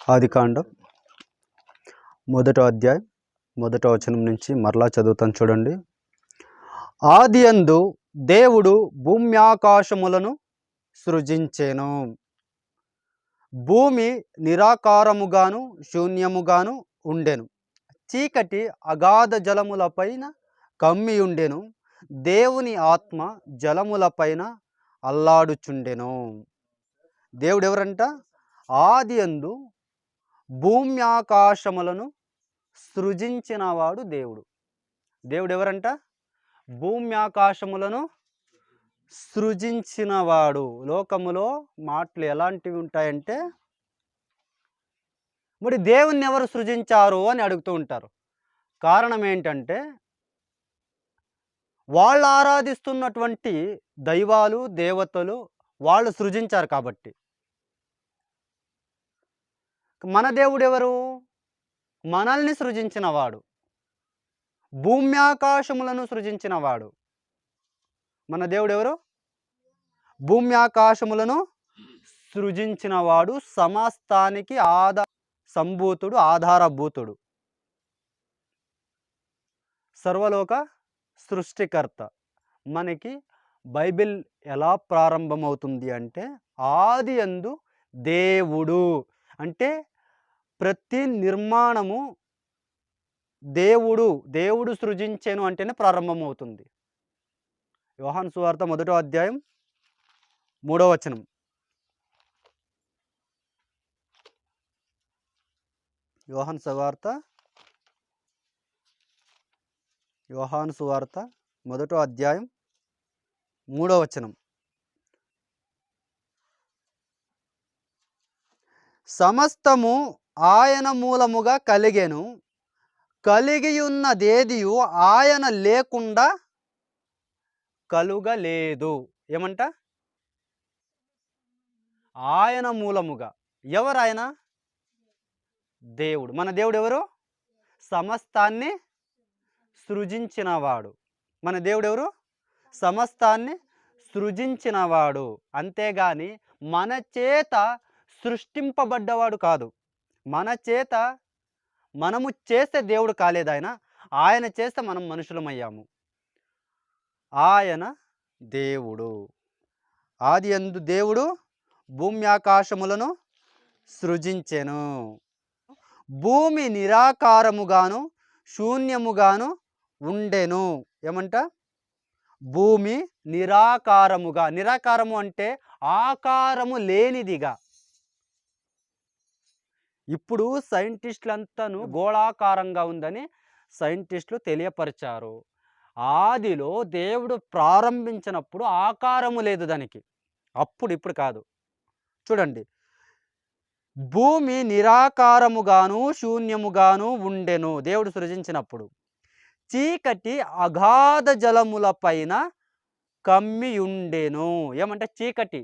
ఆదికాండం మొదటి అధ్యాయం మొదటి వచనం నుంచి మరలా చదువుతాను చూడండి. ఆదియందు దేవుడు భూమ్యాకాశములను సృజించెను. భూమి నిరాకారముగాను శూన్యముగాను ఉండెను. చీకటి అగాధ జలములపైన కమ్మి ఉండెను. దేవుని ఆత్మ జలములపైన అల్లాడుచుండెను. దేవుడు ఎవరంట? ఆదియందు భూమ్యాకాశములను సృజించినవాడు దేవుడు. దేవుడు ఎవరంట? భూమ్యాకాశములను సృజించినవాడు. లోకములో మాటలు ఎలాంటివి ఉంటాయంటే, మరి దేవుణ్ణి ఎవరు సృజించారు అని అడుగుతూ ఉంటారు. కారణం ఏంటంటే, వాళ్ళు ఆరాధిస్తున్నటువంటి దైవాలు దేవతలు వాళ్ళు సృజించారు కాబట్టి. మన దేవుడు ఎవరు? మనల్ని సృజించినవాడు, భూమ్యాకాశములను సృజించినవాడు. మన దేవుడు ఎవరు? భూమ్యాకాశములను సృజించినవాడు, సమస్తానికి సంభూతుడు, ఆధారభూతుడు, సర్వలోక సృష్టికర్త. మనకి బైబిల్ ఎలా ప్రారంభమవుతుంది అంటే, ఆదియందు దేవుడు అంటే ప్రతి నిర్మాణము దేవుడు సృజించెను అంటేనే ప్రారంభమవుతుంది. యోహాను సువార్త 1వ అధ్యాయం 3వ వచనం. యోహాను సువార్త 1వ అధ్యాయం 3వ వచనం. సమస్తము ఆయన మూలముగా కలిగెను, కలిగియున్నదేదియు ఆయన లేకుండా కలుగలేదు. ఏమంట? ఆయన మూలముగా. ఎవరు ఆయన? దేవుడు. మన దేవుడు ఎవరు? సమస్తాన్ని సృజించినవాడు. మన దేవుడు ఎవరు? సమస్తాన్ని సృజించినవాడు. అంతేగాని మన చేత సృష్టింపబడ్డవాడు కాదు. మన చేత మనము చేస్తే దేవుడు కాలేదు ఆయన. ఆయన చేస్తే మనం మనుషులమయ్యాము. ఆయన దేవుడు. ఆదియందు దేవుడు భూమ్యాకాశములను సృజించెను. భూమి నిరాకారముగాను శూన్యముగాను ఉండెను. ఏమంట? భూమి నిరాకారముగా. నిరాకారము అంటే ఆకారము లేనిదిగా. ఇప్పుడు సైంటిస్టులంతాను గోళాకారంగా ఉందని సైంటిస్టులు తెలియపరిచారు. ఆదిలో దేవుడు ప్రారంభించినప్పుడు ఆకారము లేదు దానికి. ఇప్పుడు కాదు. చూడండి, భూమి నిరాకారముగాను శూన్యముగాను ఉండెను దేవుడు సృజించినప్పుడు. చీకటి అగాధ జలముల పైన కమ్మి ఉండెను. ఏమంటే చీకటి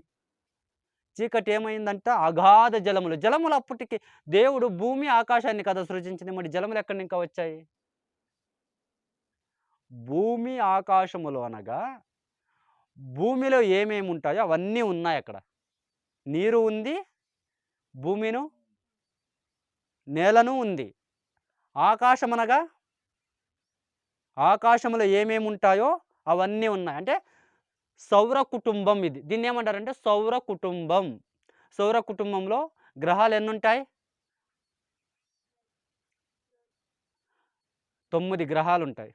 ఏమైందంట? అగాధ జలములు అప్పటికి దేవుడు భూమి ఆకాశాన్ని కదా సృజించింది. మరి జలములు ఎక్కడి ఇంకా వచ్చాయి? భూమి ఆకాశములు అనగా భూమిలో ఏమేమి ఉంటాయో అవన్నీ ఉన్నాయి అక్కడ. నీరు ఉంది, భూమిను నేలను ఉంది. ఆకాశం అనగా ఆకాశంలో ఏమేమి ఉంటాయో అవన్నీ ఉన్నాయి. అంటే సౌర కుటుంబం ఇది. దీన్ని ఏమంటారంటే సౌర కుటుంబం. సౌర కుటుంబంలో గ్రహాలు ఎన్ని ఉంటాయి? 9 గ్రహాలు ఉంటాయి.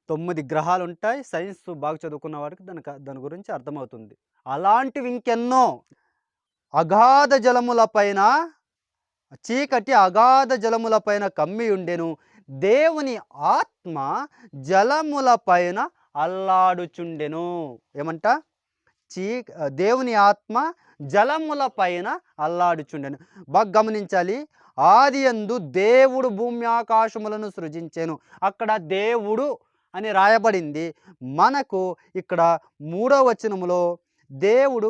9 గ్రహాలు ఉంటాయి. సైన్స్ బాగా చదువుకున్న వాడికి దాని గురించి అర్థమవుతుంది. అలాంటివి ఇంకెన్నో. అగాధ జలముల పైన, చీకటి అగాధ జలముల పైన కమ్మి ఉండెను. దేవుని ఆత్మ జలముల పైన అల్లాడుచుండెను. ఏమంట? దేవుని ఆత్మ జలముల పైన అల్లాడుచుండెను. బాగా గమనించాలి. ఆదియందు దేవుడు భూమ్యాకాశములను సృజించెను. అక్కడ దేవుడు అని రాయబడింది. మనకు ఇక్కడ 3వ వచనములో దేవుడు,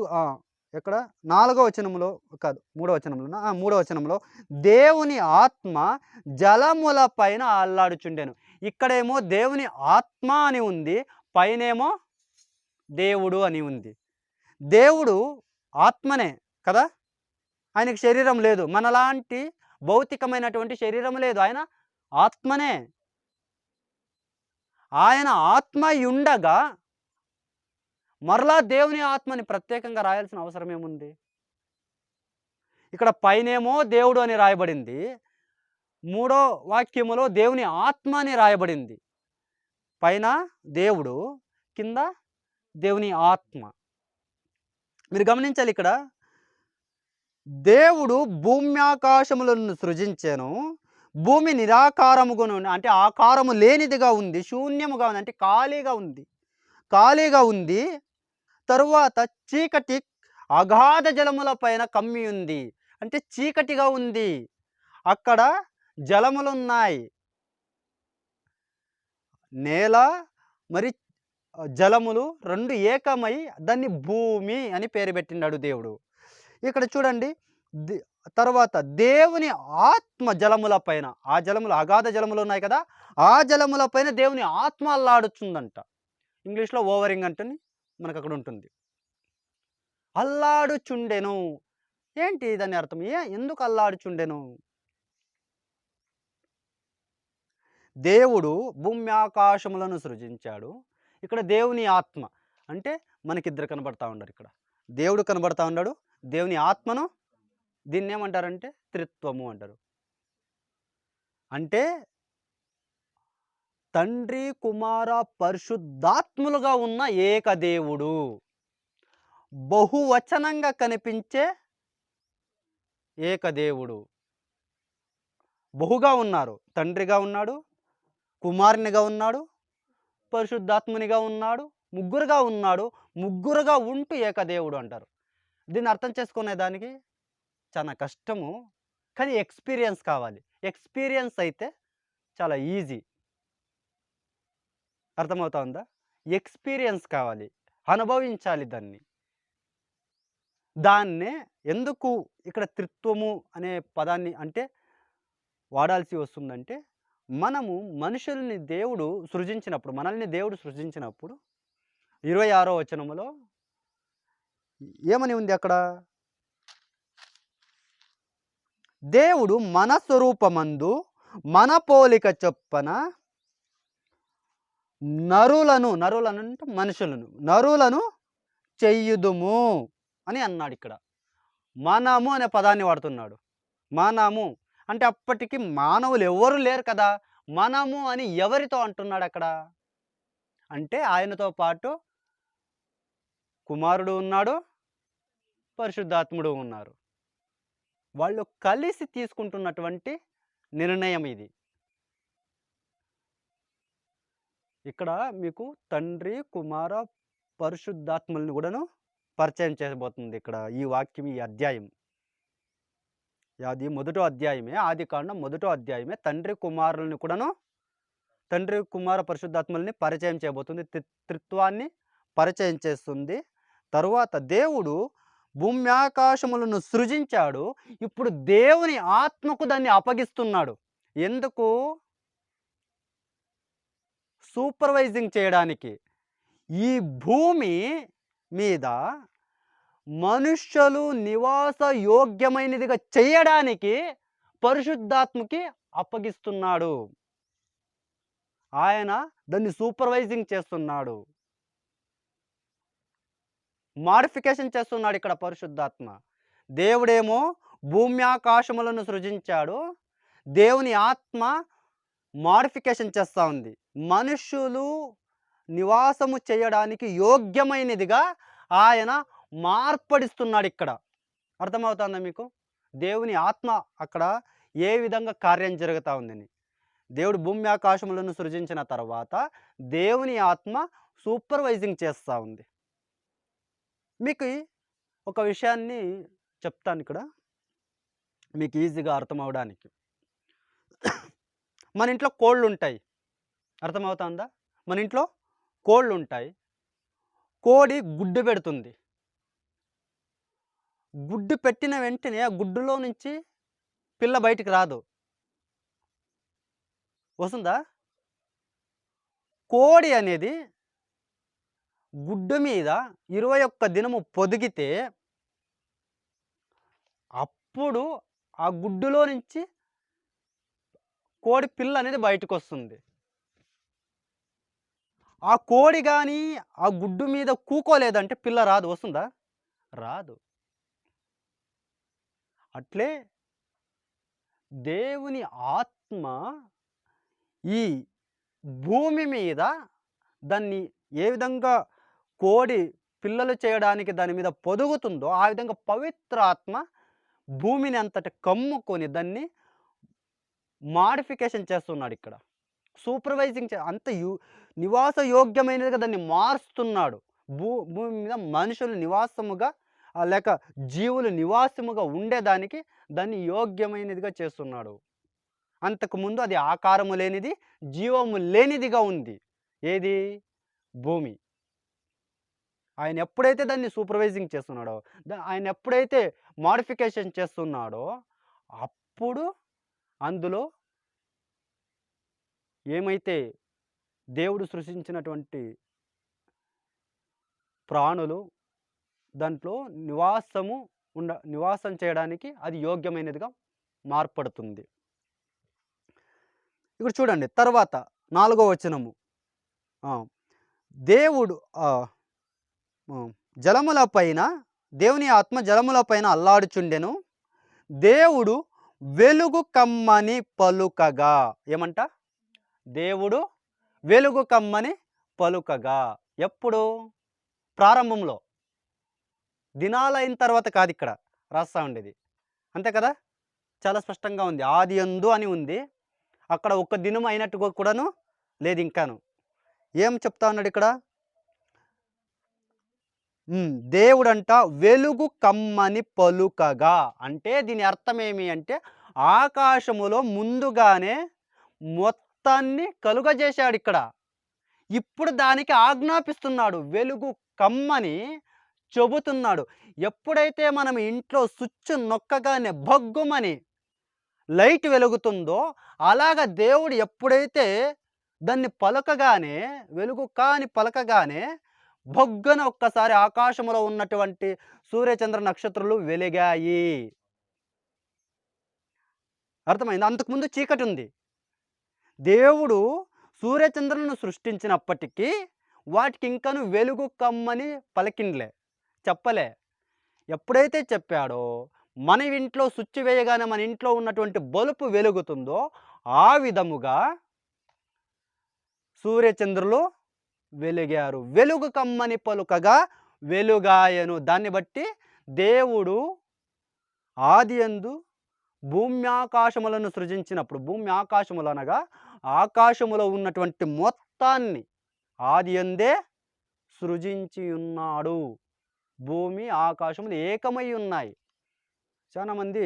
ఎక్కడ 4వ వచనంలో కాదు, 3వ వచనంలో 3వ వచనంలో దేవుని ఆత్మ జలముల పైన అల్లాడుచుండెను. ఇక్కడేమో దేవుని ఆత్మ అని ఉంది, పైనేమో దేవుడు అని ఉంది. దేవుడు ఆత్మనే కదా. ఆయనకి శరీరం లేదు. మనలాంటి భౌతికమైనటువంటి శరీరం లేదు. ఆయన ఆత్మనే. ఆయన ఆత్మ అయ్యుండగా మరలా దేవుని ఆత్మని ప్రత్యేకంగా రాయాల్సిన అవసరం ఏముంది? ఇక్కడ పైనేమో దేవుడు అని రాయబడింది. మూడో వాక్యములో దేవుని ఆత్మ అని రాయబడింది. పైన దేవుడు, కింద దేవుని ఆత్మ. మీరు గమనించాలి ఇక్కడ. దేవుడు భూమ్యాకాశములను సృజించెను. భూమి నిరాకారముగా అంటే ఆకారము లేనిదిగా ఉంది. శూన్యముగా ఉంది. అంటే ఖాళీగా ఉంది. ఖాళీగా ఉంది. తరువాత చీకటి అగాధ జలముల పైన కమ్మి ఉంది. అంటే చీకటిగా ఉంది. అక్కడ జలములున్నాయి. నేల మరి జలములు 2 ఏకమై దాన్ని భూమి అని పేరు పెట్టినాడు దేవుడు. ఇక్కడ చూడండి. తర్వాత దేవుని ఆత్మ జలముల పైన, ఆ జలములు అగాధ జలములు ఉన్నాయి కదా, ఆ జలముల పైన దేవుని ఆత్మ అల్లాడుచుందంట. ఇంగ్లీష్‌లో ఓవరింగ్ అంటని మనకు అక్కడ ఉంటుంది. అల్లాడుచుండెను. ఏంటి దాని అర్థం? ఎందుకు అల్లాడుచుండెను? దేవుడు భూమ్యాకాశములను సృజించాడు. ఇక్కడ దేవుని ఆత్మ అంటే మనకిద్దరు కనబడతా ఉన్నారు ఇక్కడ. దేవుడు కనబడతా ఉన్నాడు. దేవుని ఆత్మను దీన్నేమంటారంటే త్రిత్వము అంటారు. అంటే తండ్రి, కుమార, పరిశుద్ధాత్ములుగా ఉన్న ఏకదేవుడు. బహువచనంగా కనిపించే ఏకదేవుడు. బహుగా ఉన్నారు. తండ్రిగా ఉన్నాడు, కుమారునిగా ఉన్నాడు, పరిశుద్ధాత్మునిగా ఉన్నాడు, ముగ్గురుగా ఉన్నాడు. ముగ్గురుగా ఉంటూ ఏకదేవుడు అంటారు. దీన్ని అర్థం చేసుకునే దానికి చాలా కష్టము. కానీ ఎక్స్‌పీరియన్స్ కావాలి. ఎక్స్‌పీరియన్స్ అయితే చాలా ఈజీ. అర్థమవుతా ఉందా? ఎక్స్‌పీరియన్స్ కావాలి. అనుభవించాలి దాన్ని. దాన్నే ఎందుకు ఇక్కడ త్రిత్వము అనే పదాన్ని అంటే వాడాల్సి వస్తుందంటే, మనము మనుషుల్ని దేవుడు సృజించినప్పుడు, మనల్ని దేవుడు సృజించినప్పుడు 26వ వచనములో ఏమని ఉంది అక్కడ? దేవుడు మన స్వరూపమందు మన పోలిక చొప్పున నరులను అంటే నరులను చెయ్యుదుము అని అన్నాడు ఇక్కడ. మనము అనే పదాన్ని వాడుతున్నాడు. మనము అంటే అప్పటికి మానవులు ఎవ్వరు లేరు కదా. మనము అని ఎవరితో అంటున్నాడు అక్కడ? అంటే ఆయనతో పాటు కుమారుడు ఉన్నాడు, పరిశుద్ధాత్ముడు ఉన్నారు. వాళ్ళు కలిసి తీసుకుంటున్నటువంటి నిర్ణయం ఇది. ఇక్కడ మీకు తండ్రి, కుమార, పరిశుద్ధాత్ములను కూడాను పరిచయం చేయబోతుంది ఇక్కడ ఈ వాక్యం, ఈ అధ్యాయం. అది మొదటో అధ్యాయమే. ఆదికాండం మొదటో అధ్యాయమే. తండ్రి, కుమారులను కూడాను, తండ్రి, కుమార, పరిశుద్ధాత్మల్ని పరిచయం చేయబోతుంది. త్రిత్వాన్ని పరిచయం చేస్తుంది. తరువాత దేవుడు భూమ్యాకాశములను సృజించాడు. ఇప్పుడు దేవుని ఆత్మకు దాన్ని అప్పగిస్తున్నాడు. ఎందుకు? సూపర్వైజింగ్ చేయడానికి. ఈ భూమి మీద మనుష్యులు నివాస యోగ్యమైనదిగా చేయడానికి పరిశుద్ధాత్మకి అప్పగిస్తున్నాడు. ఆయన దాన్ని సూపర్వైజింగ్ చేస్తున్నాడు. మాడిఫికేషన్ చేస్తున్నాడు ఇక్కడ పరిశుద్ధాత్మ. దేవుడేమో భూమ్యాకాశములను సృజించాడు. దేవుని ఆత్మ మాడిఫికేషన్ చేస్తూ ఉంది. మనుషులు నివాసము చేయడానికి యోగ్యమైనదిగా ఆయన మార్పడిస్తున్నాడు ఇక్కడ. అర్థమవుతుందా మీకు? దేవుని ఆత్మ అక్కడ ఏ విధంగా కార్యం జరుగుతూ ఉందని. దేవుడు భూమి ఆకాశములను సృజించిన తర్వాత దేవుని ఆత్మ సూపర్వైజింగ్ చేస్తూ ఉంది. మీకు ఒక విషయాన్ని చెప్తాను ఇక్కడ, మీకు ఈజీగా అర్థం అవడానికి. మన ఇంట్లో కోళ్ళు ఉంటాయి. అర్థమవుతుందా? మన ఇంట్లో కోళ్ళు ఉంటాయి. కోడి గుడ్డు పెడుతుంది. గుడ్డు పెట్టిన వెంటనే ఆ గుడ్డులో నుంచి పిల్ల బయటికి రాదు. వస్తుందా? కోడి అనేది గుడ్డు మీద 21 దినము పొదిగితే అప్పుడు ఆ గుడ్డులో నుంచి కోడి పిల్ల అనేది బయటకొస్తుంది. ఆ కోడి గాని ఆ గుడ్డు మీద కూకోలేదంటే పిల్ల రాదు. వస్తుందా? రాదు. అట్లే దేవుని ఆత్మ ఈ భూమి మీద దాన్ని ఏ విధంగా కోడి పిల్లలు చేయడానికి దాని మీద పొదుగుతుందో, ఆ విధంగా పవిత్రాత్మ భూమిని అంతట కమ్ముకొని దాన్ని మాడిఫికేషన్ చేస్తున్నాడిక్కడ. సూపర్వైజింగ్ అంత నివాస యోగ్యమైనదిగా దాన్ని మారుస్తున్నాడు. భూమి మీద మనుషులు నివాసముగా లేక జీవులు నివాసముగా ఉండేదానికి దాన్ని యోగ్యమైనదిగా చేస్తున్నాడు. అంతకుముందు అది ఆకారము లేనిది, జీవము లేనిదిగా ఉంది. ఏది? భూమి. ఆయన ఎప్పుడైతే దాన్ని సూపర్వైజింగ్ చేస్తున్నాడో, ఆయన ఎప్పుడైతే మోడిఫికేషన్ చేస్తున్నాడో, అప్పుడు అందులో ఏమైతే దేవుడు సృష్టించినటువంటి ప్రాణులు దాంట్లో నివాసం చేయడానికి అది యోగ్యమైనదిగా మార్పడుతుంది. ఇప్పుడు చూడండి తర్వాత 4వ వచనము. దేవుడు జలముల పైన దేవుని ఆత్మ జలముల పైన అల్లాడుచుండెను. దేవుడు వెలుగు కమ్మని పలుకగా. ఏమంట? దేవుడు వెలుగు కమ్మని పలుకగా. ఎప్పుడు? ప్రారంభంలో. దినాలైన తర్వాత కాదు ఇక్కడ రాస్తా ఉండేది. అంతే కదా? చాలా స్పష్టంగా ఉంది. ఆదియందు అని ఉంది. అక్కడ ఒక్క దినం అయినట్టుగా కూడాను లేదు ఇంకాను. ఏం చెప్తా ఉన్నాడు ఇక్కడ? దేవుడంట వెలుగు కమ్మని పలుకగా. అంటే దీని అర్థం ఏమి అంటే, ఆకాశములో ముందుగానే మొత్తాన్ని కలుగజేశాడు ఇక్కడ. ఇప్పుడు దానికి ఆజ్ఞాపిస్తున్నాడు. వెలుగు కమ్మని చెబుతున్నాడు. ఎప్పుడైతే మనం ఇంట్లో స్విచ్ నొక్కగానే భగ్గుమని లైట్ వెలుగుతుందో, అలాగ దేవుడు ఎప్పుడైతే దాన్ని పలకగానే, వెలుగు కాని పలకగానే భగ్గున ఒక్కసారి ఆకాశంలో ఉన్నటువంటి సూర్యచంద్ర నక్షత్రాలు వెలిగాయి. అర్థమైంది? అంతకుముందు చీకటి ఉంది. దేవుడు సూర్యచంద్రులను సృష్టించినప్పటికీ వాటికి ఇంకను వెలుగు కమ్మని పలికిండ్లే, చెప్పలే. ఎప్పుడైతే చెప్పాడో, మన ఇంట్లో స్విచ్ వేయగానే మన ఇంట్లో ఉన్నటువంటి బల్బు వెలుగుతుందో, ఆ విధముగా సూర్యచంద్రులు వెలిగారు. వెలుగు కమ్మని పలుకగా వెలుగాయను. దాన్ని బట్టి దేవుడు ఆదియందు భూమి ఆకాశములను సృజించినప్పుడు, భూమి ఆకాశములు అనగా ఆకాశములో ఉన్నటువంటి మొత్తాన్ని ఆదియందే సృజించి ఉన్నాడు. భూమి ఆకాశములు ఏకమై ఉన్నాయి. చాలామంది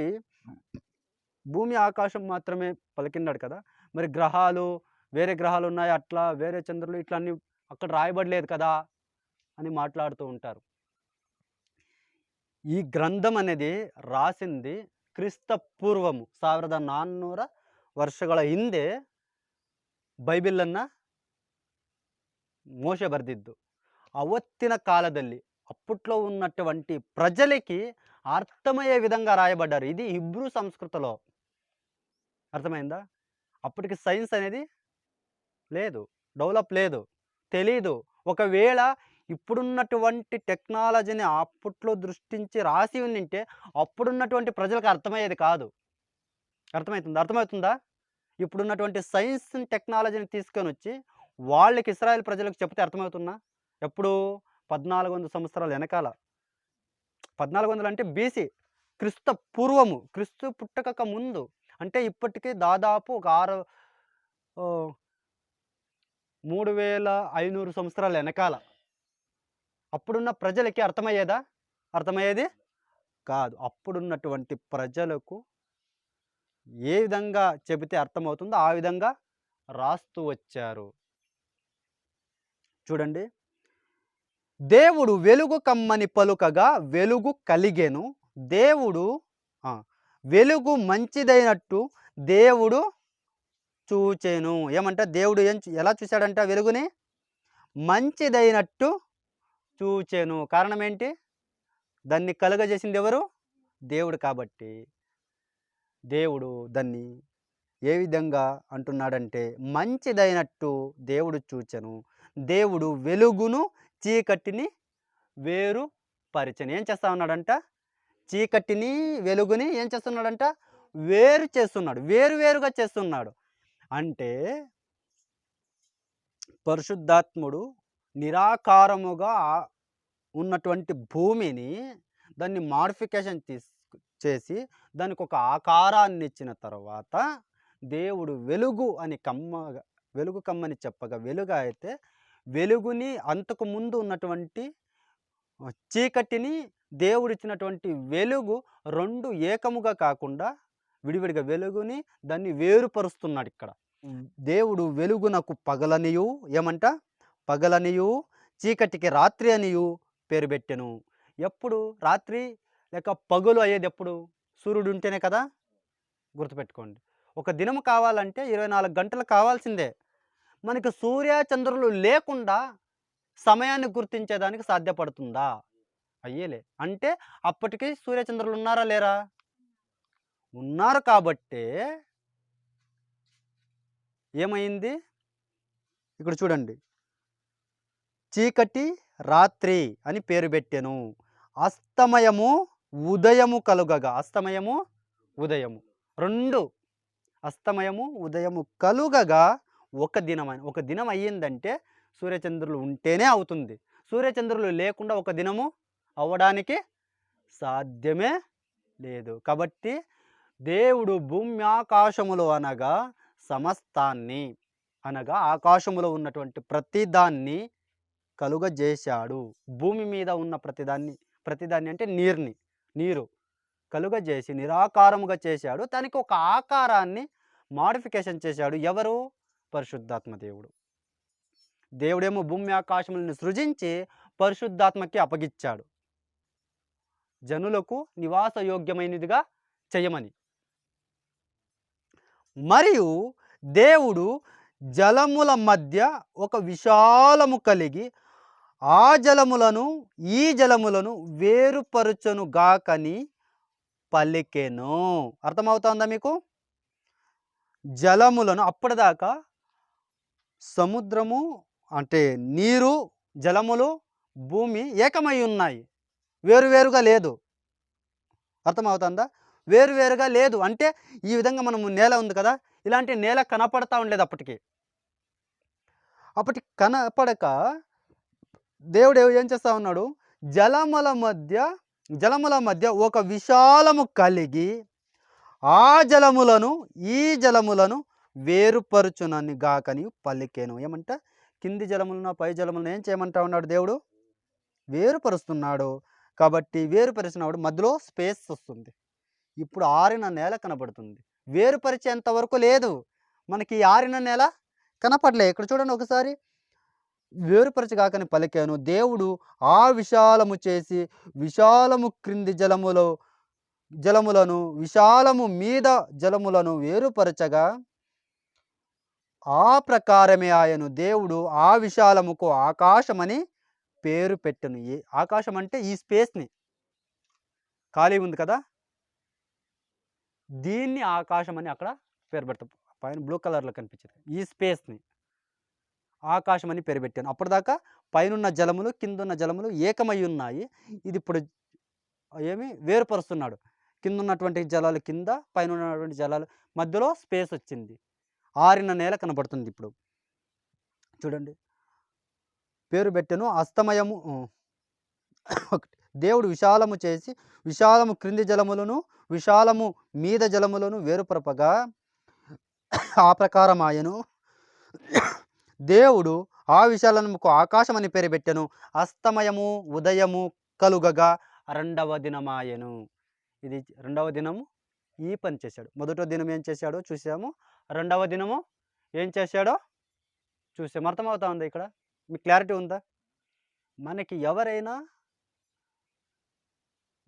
భూమి ఆకాశం మాత్రమే పలికిన్నాడు కదా, మరి గ్రహాలు వేరే గ్రహాలు ఉన్నాయి, అట్లా వేరే చంద్రులు ఇట్లా అన్ని అక్కడ రాయబడలేదు కదా అని మాట్లాడుతూ ఉంటారు. ఈ గ్రంథం అనేది రాసింది ಕ್ರಿಸ್ತ ಪೂರ್ವము 1400 ವರ್ಷಗಳ ಹಿಂದೆ ಬೈಬಲನ್ನು ಮೋಶೆ ಬರೆದಿದ್ದು. ಅವತ್ತಿನ ಕಾಲದಲ್ಲಿ అప్పట్లో ఉన్నటువంటి ప్రజలకి అర్థమయ్యే విధంగా రాయబడ్డారు. ఇది హిబ్రూ సంస్కృతిలో. అర్థమైందా? అప్పటికి సైన్స్ అనేది లేదు, డెవలప్ లేదు, తెలీదు. ఒకవేళ ఇప్పుడున్నటువంటి టెక్నాలజీని అప్పట్లో దృష్టించి రాసి ఉండింటే అప్పుడున్నటువంటి ప్రజలకు అర్థమయ్యేది కాదు. అర్థమవుతుందా? ఇప్పుడున్నటువంటి సైన్స్ టెక్నాలజీని తీసుకొని వచ్చి వాళ్ళకి ఇస్రాయేల్ ప్రజలకు చెప్తే అర్థమవుతుందా? ఎప్పుడు 1400 సంవత్సరాల వెనకాల. 1400 అంటే బీసీ, క్రిస్త పూర్వము, క్రిస్తు పుట్టక ముందు. అంటే ఇప్పటికీ దాదాపు ఒక 3500 సంవత్సరాల వెనకాల. అప్పుడున్న ప్రజలకి అర్థమయ్యేదా? అర్థమయ్యేది కాదు. అప్పుడున్నటువంటి ప్రజలకు ఏ విధంగా చెబితే అర్థమవుతుందో ఆ విధంగా రాస్తూ వచ్చారు. చూడండి, దేవుడు వెలుగు కమ్మని పలుకగా వెలుగు కలిగెను. దేవుడు వెలుగు మంచిదైనట్టు దేవుడు చూచెను. ఏమంటే దేవుడు ఎలా చూశాడంట? వెలుగుని మంచిదైనట్టు చూచెను. కారణం ఏంటి? దాన్ని కలుగజేసింది ఎవరు? దేవుడు. కాబట్టి దేవుడు దాన్ని ఏ విధంగా అంటున్నాడంటే, మంచిదైనట్టు దేవుడు చూచెను. దేవుడు వెలుగును, చీకటిని వేరు పరిచెను. ఏం చేస్తా ఉన్నాడంట? చీకటిని, వెలుగుని ఏం చేస్తున్నాడంట? వేరు చేస్తున్నాడు. వేరు వేరుగా చేస్తున్నాడు. అంటే పరిశుద్ధాత్ముడు నిరాకారముగా ఉన్నటువంటి భూమిని దాన్ని మాడిఫికేషన్ చేసి దానికొక ఆకారాన్నిచ్చిన తర్వాత దేవుడు వెలుగు అని వెలుగు కమ్మని చెప్పగా వెలుగు అయితే వెలుగుని అంతకు ముందు ఉన్నటువంటి చీకటిని దేవుడిచ్చినటువంటి వెలుగు 2 ఏకముగా కాకుండా విడివిడిగా వెలుగుని దాన్ని వేరుపరుస్తున్నాడు ఇక్కడ. దేవుడు వెలుగునకు పగలనియు ఏమంట? పగలనియు చీకటికి రాత్రి అనియు పేరు పెట్టెను. ఎప్పుడు రాత్రి లేక పగలు అయ్యేది ఎప్పుడు? సూర్యుడు ఉంటేనే కదా! గుర్తుపెట్టుకోండి. ఒక దినం కావాలంటే 24 గంటలు కావాల్సిందే. మనకి సూర్య చంద్రులు లేకుండా సమయాన్ని గుర్తించేదానికి సాధ్యపడుతుందా? అయ్యేలే. అంటే అప్పటికి సూర్య చంద్రులు ఉన్నారా లేరా? ఉన్నారు కాబట్టే ఏమైంది? ఇక్కడ చూడండి. చీకటి రాత్రి అని పేరు పెట్టెను. అస్తమయము ఉదయము కలుగగా. అస్తమయము ఉదయము 2 అస్తమయము ఉదయము కలుగగా ఒక దినం అయ్యిందంటే సూర్యచంద్రులు ఉంటేనే అవుతుంది. సూర్యచంద్రులు లేకుండా ఒక దినము అవ్వడానికి సాధ్యమే లేదు. కాబట్టి దేవుడు భూమి ఆకాశములు అనగా సమస్తాన్ని అనగా ఆకాశములో ఉన్నటువంటి ప్రతిదాన్ని కలుగజేశాడు. భూమి మీద ఉన్న ప్రతిదాన్ని అంటే నీరు కలుగజేసి నిరాకారముగా చేశాడు. దానికి ఒక ఆకారాన్ని మాడిఫికేషన్ చేశాడు. ఎవరు? పరిశుద్ధాత్మ దేవుడు. దేవుడేమో భూమి ఆకాశములను సృజించి పరిశుద్ధాత్మకి అప్పగిచ్చాడు. జనులకు నివాస యోగ్యమైనదిగా చేయమని. మరియు దేవుడు జలముల మధ్య ఒక విశాలము కలిగి ఆ జలములను ఈ జలములను వేరుపరచును గాకని పలికెను. అర్థమవుతోందా మీకు? జలములను అప్పటిదాకా సముద్రము అంటే నీరు, జలములు, భూమి ఏకమై ఉన్నాయి. వేరువేరుగా లేదు. అర్థమవుతుందా? వేరువేరుగా లేదు. అంటే ఈ విధంగా మనము నేల ఉంది కదా, ఇలాంటి నేల కనపడతా ఉండలేదు అప్పటికి. అప్పటికి కనపడక దేవుడు ఏం చేస్తా ఉన్నాడు? జలముల మధ్య ఒక విశాలము కలిగి ఆ జలములను ఈ జలములను వేరుపరుచునని గాకని పలికెను. ఏమంట? కింది జలములను పై జలములను ఏం చేయమంటా ఉన్నాడు దేవుడు? వేరుపరుస్తున్నాడు. కాబట్టి వేరుపరిచినప్పుడు మధ్యలో స్పేస్ వస్తుంది. ఇప్పుడు ఆరిన నేల కనపడుతుంది. వేరుపరిచేంత వరకు లేదు. మనకి ఆరిన నేల కనపడలే. ఇక్కడ చూడండి ఒకసారి. వేరుపరచగాకని పలికాను. దేవుడు ఆ విశాలము చేసి విశాలము క్రింది జలములను విశాలము మీద జలములను వేరుపరచగా ఆ ప్రకారమే ఆయను. దేవుడు ఆ విశాలముకు ఆకాశమని పేరు పెట్టెను. ఆకాశం అంటే ఈ స్పేస్ని, ఖాళీ ఉంది కదా, దీన్ని ఆకాశం అని అక్కడ పేరు పెడతాం. పైన బ్లూ కలర్లో కనిపించింది ఈ స్పేస్ని ఆకాశం అని పేరు పెట్టాను. అప్పటిదాకా పైనున్న జలములు కిందున్న జలములు ఏకమై ఉన్నాయి. ఇది ఇప్పుడు ఏమి వేరుపరుస్తున్నాడు. కింద ఉన్నటువంటి జలాలు కింద, పైన ఉన్నటువంటి జలాలు మధ్యలో స్పేస్ వచ్చింది. ఆరిన నేల కనబడుతుంది. ఇప్పుడు చూడండి, పేరు పెట్టెను. అస్తమయము దేవుడు విశాలము చేసి విశాలము క్రింది జలములను విశాలము మీద జలములను వేరుపరపగా ఆ ప్రకారం ఆయను. దేవుడు ఆ విశాలముకు ఆకాశం అని పేరు పెట్టెను. అస్తమయము ఉదయము కలుగగా 2వ దినమాయెను. ఇది 2వ దినము ఈ పని చేశాడు. మొదటో దినం ఏం చేశాడో చూసాము. 2వ దినము ఏం చేశాడో చూసాము. అర్థమవుతా ఉందా? ఇక్కడ మీకు క్లారిటీ ఉందా? మనకి ఎవరైనా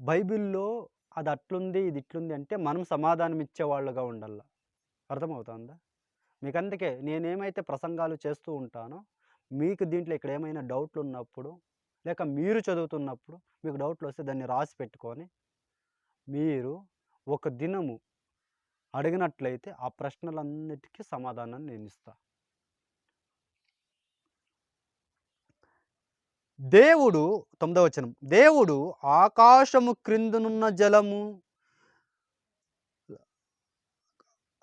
బైబిల్లో అది అట్లుంది ఇది ఇట్లుంది అంటే మనం సమాధానం ఇచ్చేవాళ్ళుగా ఉండాల. అర్థమవుతుందా మీకు? అందుకే నేనేమైతే ప్రసంగాలు చేస్తూ ఉంటానో మీకు దీంట్లో ఇక్కడ ఏమైనా డౌట్లు ఉన్నప్పుడు లేక మీరు చదువుతున్నప్పుడు మీకు డౌట్లు వస్తే దాన్ని రాసి పెట్టుకొని మీరు ఒక దినము అడిగినట్లయితే ఆ ప్రశ్నలన్నిటికీ సమాధానం నేనిస్తా. దేవుడు 9వ వచనం. దేవుడు ఆకాశము క్రిందనున్న జలము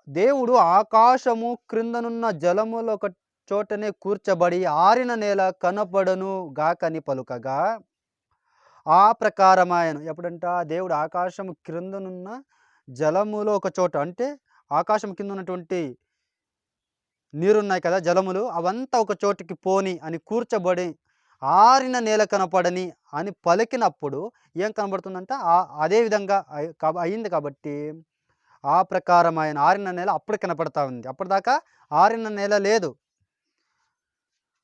దేవుడు ఆకాశము క్రిందనున్న జలములొక చోటనే కూర్చబడి ఆరిన నేల కనపడను గాకని పలుకగా, ఆ ప్రకారమాయెను. ఎప్పుడంట? దేవుడు ఆకాశము క్రిందనున్న జలములో ఒక చోట, అంటే ఆకాశం కింద ఉన్నటువంటి నీరున్నాయి కదా, జలములు అవంతా ఒక చోటికి పోని అని కూర్చబడి ఆరిన నేల కనపడని అని పలికినప్పుడు ఏం కనబడుతుందంట? అదే విధంగా అయింది కాబట్టి ఆ ప్రకారం ఆయన ఆరిన నేల అప్పుడు కనపడతా ఉంది. అప్పటిదాకా ఆరిన నేల లేదు.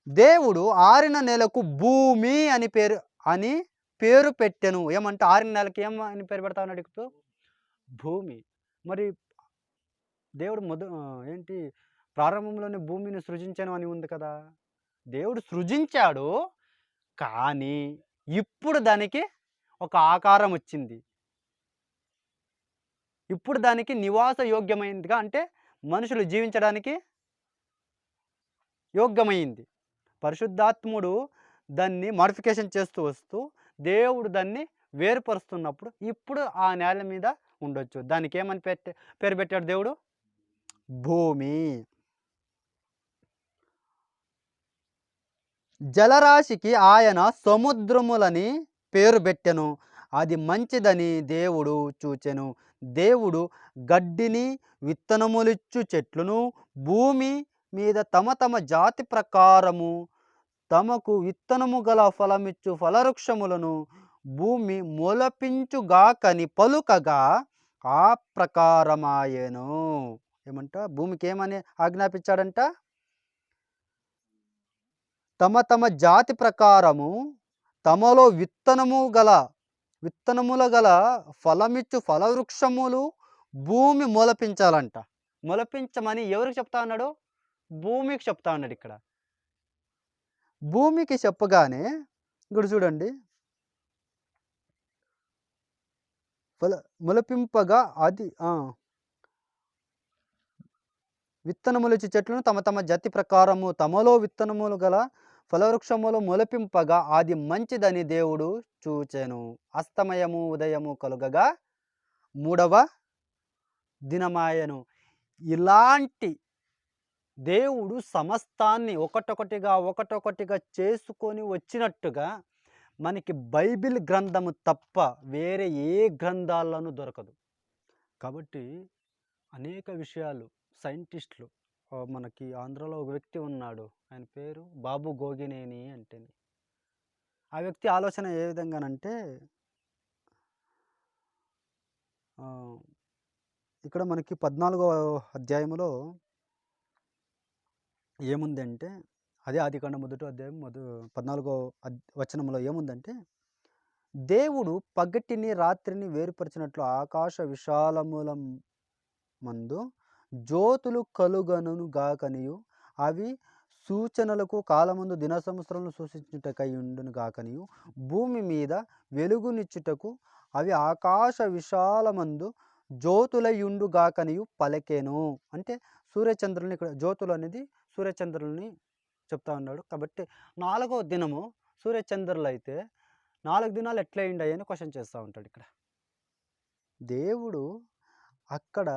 దేవుడు ఆరిన నేలకు భూమి అని పేరు పెట్టెను. ఏమంటే ఆరిన నేలకి అని పేరు పెడతా ఉన్నాడు ఇప్పుడు? భూమి. మరి దేవుడు ఏంటి ప్రారంభంలోనే భూమిని సృజించాను అని ఉంది కదా. దేవుడు సృజించాడు, కానీ ఇప్పుడు దానికి ఒక ఆకారం వచ్చింది. ఇప్పుడు దానికి నివాస యోగ్యమైందిగా, అంటే మనుషులు జీవించడానికి యోగ్యమైంది. పరిశుద్ధాత్ముడు దాన్ని మోడిఫికేషన్ చేస్తూ వస్తూ దేవుడు దాన్ని వేరుపరుస్తున్నప్పుడు ఇప్పుడు ఆ నేల మీద ఉండొచ్చు. దానికి ఏమని పేరు పెట్టాడు దేవుడు? భూమి. జలరాశికి ఆయన సముద్రములని పేరు పెట్టెను. అది మంచిదని దేవుడు చూచెను. దేవుడు గడ్డిని విత్తనములిచ్చు చెట్లును భూమి మీద తమ తమ జాతి ప్రకారము తమకు విత్తనము గల ఫలమిచ్చు ఫలవృక్షములను భూమి మొలపించుగాకని పలుకగా ఆ ప్రకారమాయెను. ఏమంట? భూమికి ఏమని ఆజ్ఞాపించాడంట? తమ తమ జాతి ప్రకారము తమలో విత్తనముల గల ఫలమిచ్చు ఫలవృక్షములు భూమి మొలపించాలంట. మొలపించమని ఎవరికి చెప్తా ఉన్నాడు? భూమికి చెప్తా ఉన్నాడు ఇక్కడ. భూమికి చెప్పగానే ఇక్కడ చూడండి, మొలపింపగా అది విత్తనములిచ్చి చెట్లను తమ తమ జాతి ప్రకారము తమలో విత్తనములు గల ఫలవృక్షములు మొలపింపగా అది మంచిదని దేవుడు చూచెను. అస్తమయము ఉదయము కలుగగా 3వ దినమాయెను. ఇలాంటి దేవుడు సమస్తాన్ని ఒకటొకటిగా చేసుకొని వచ్చినట్టుగా మనకి బైబిల్ గ్రంథము తప్ప వేరే ఏ గ్రంథాలను దొరకదు. కాబట్టి అనేక విషయాలు సైంటిస్టులు, మనకి ఆంధ్రలో ఒక వ్యక్తి ఉన్నాడు, ఆయన పేరు బాబు గోగినేని అంటే. ఆ వ్యక్తి ఆలోచన ఏ విధంగానంటే, ఇక్కడ మనకి 14వ అధ్యాయంలో ఏముందంటే, అదే ఆదికాండం 1వ అధ్యాయం 14వ వచనంలో ఏముందంటే, దేవుడు పగటిని రాత్రిని వేరుపరిచినట్లు ఆకాశ విశాలముల మందు జ్యోతులు కలుగనును గాకనియు అవి సూచనలకు కాలమందు దిన సంవత్సరములను సూచించుటకై ఉండును గాకనియు భూమి మీద వెలుగునిచ్చుటకు అవి ఆకాశ విశాలమందు జ్యోతులయుండు గాకనియు పలికెను. అంటే సూర్యచంద్రుల్ని, ఇక్కడ జ్యోతులు అనేది సూర్యచంద్రుల్ని చెప్తా ఉన్నాడు. కాబట్టి 4వ దినము సూర్యచంద్రులు అయితే 4 దినాలు ఎట్లా అయ్యాయి అని క్వశ్చన్ చేస్తూ ఉంటాడు ఇక్కడ. దేవుడు అక్కడ